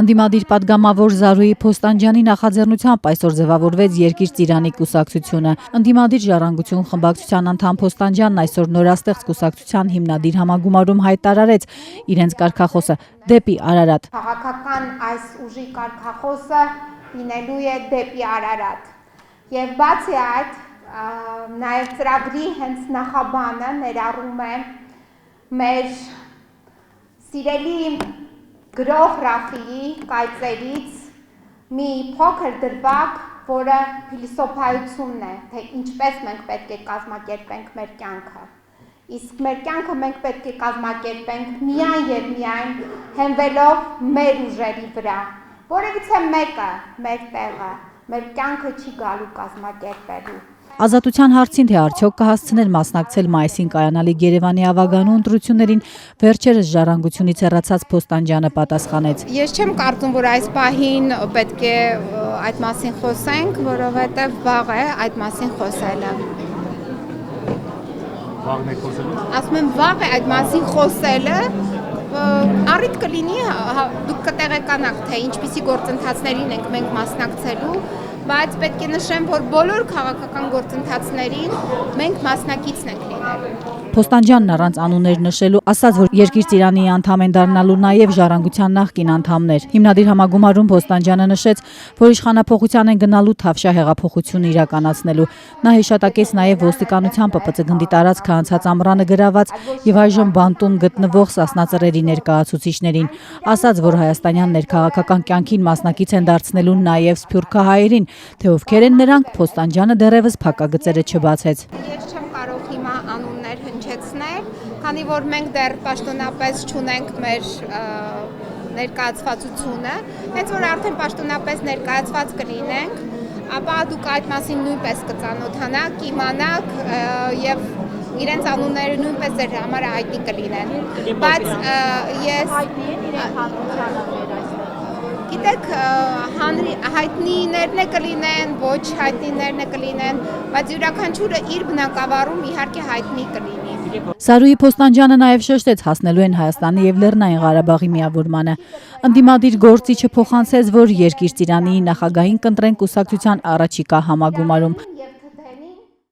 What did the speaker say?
Ընդդիմադիր պատգամավոր Զարուհի Փոստանջյանի նախաձեռնությամբ այսօր ձևավորվեց Երկիր Ծիրանի կուսակցությունը։ Ընդդիմադիր ժառանգություն խմբակցության անդամ Փոստանջյանն այսօր նորաստեղծ կուսակցության հիմնադիր համագումարում հայտարարեց իրենց կարգախոսը դեպի Արարատ։ Քաղաքական այս ուժի կարգախոսը լինելու է դեպի Արարատ։ Եվ բացի այդ, նաև ծրագրի հենց նախաբանը ներառում է մեր սիրելի գրող Ռաֆիի կայծերից մի փոքր դրվագ, որը փիլիսոփայությունն է, թե ինչպես մենք պետք է կազմակերպենք մեր կյանքը։ Իսկ մեր կյանքը մենք պետք է կազմակերպենք միայն եւ միայն հենվելով մեր ուժերի վրա։ Որևիցե մեկը մեր տեղը, մեր կյանքը չի գալու կազմակերպելու։ Ազատության հարցին թե արդյոք կհասցներ մասնակցել մայիսին կայանալիք Երևանի ավագանու ընտրություններին, վերջերս ժառանգությունից հեռացած Փոստանջյանը պատասխանեց. Ես չեմ կարծում, որ այս պահին պետք է այդ մասին խոսենք, որովհետև վաղ է այդ մասին խոսելը։ Վաղն է խոսելու։ Ասում եմ վաղ է այդ մասին խոսելը, առիթ կլինի, դուք կտեղեկանաք, թե ինչպիսի գործընթացներին ենք մենք մասնակցելու, բայց պետք է նշեմ, որ բոլոր քաղաքական գործընթացներին մենք մասնակիցն ենք լինելու։ Փոստանջյանն առանց անուններ նշելու ասաց, որ Երկիր Ծիրանի անդամ են դառնալու նաև ժառանգության նախկին անդամներ։ Հիմնադիր համագումարում Փոստանջյանը նշեց, որ իշխանափոխության են գնալու Թավշյա հեղափոխությունը իրականացնելու։ Նա հիշատակեց նաև ոստիկանության ՊՊՑ գնդի տարածքը անցած ամռանը գրաված եւ այժմ բանտում գտնվող Սասնա Ծռերի ներկայացուցիչներին։ Ասաց, որ հայաստանյան ներքաղաքական կյանքին մասնակից են դարձնելու նաև սփյուռքահայերին, թե ովքեր են նրանք, Փոստանջյանը դեռևս փակագծերը չբացեց։ Ես չեմ կարող հիմա անուններ հնչեցնել, քանի որ մենք դեռ պաշտոնապես չունենք մեր ներկայացվածությունը, հենց որ արդեն պաշտոնապես ներկայացված կլինենք, ապա դուք այդ մասին նույնպես կծանոթանաք, կիմանաք եւ իրենց անունները նույնպես ձեր համար հայտնի կլինեն։ Բայց ես գիտեք, հայտնիներն է կլինեն, ոչ հայտնիներն է կլինեն, բայց յուրաքանչյուրը իր բնակավարում իհարկե հայտնի կլինի։ Զարուհի Փոստանջյանը նաև շեշտեց հասնելու են Հայաստանի եւ Լեռնային Ղարաբաղի միավորմանը։ Ընդդիմադիր գործիչը փոխանցեց, որ Երկիր Ծիրանի նախագահին կընտրեն կուսակցության առաջիկա համագումարում։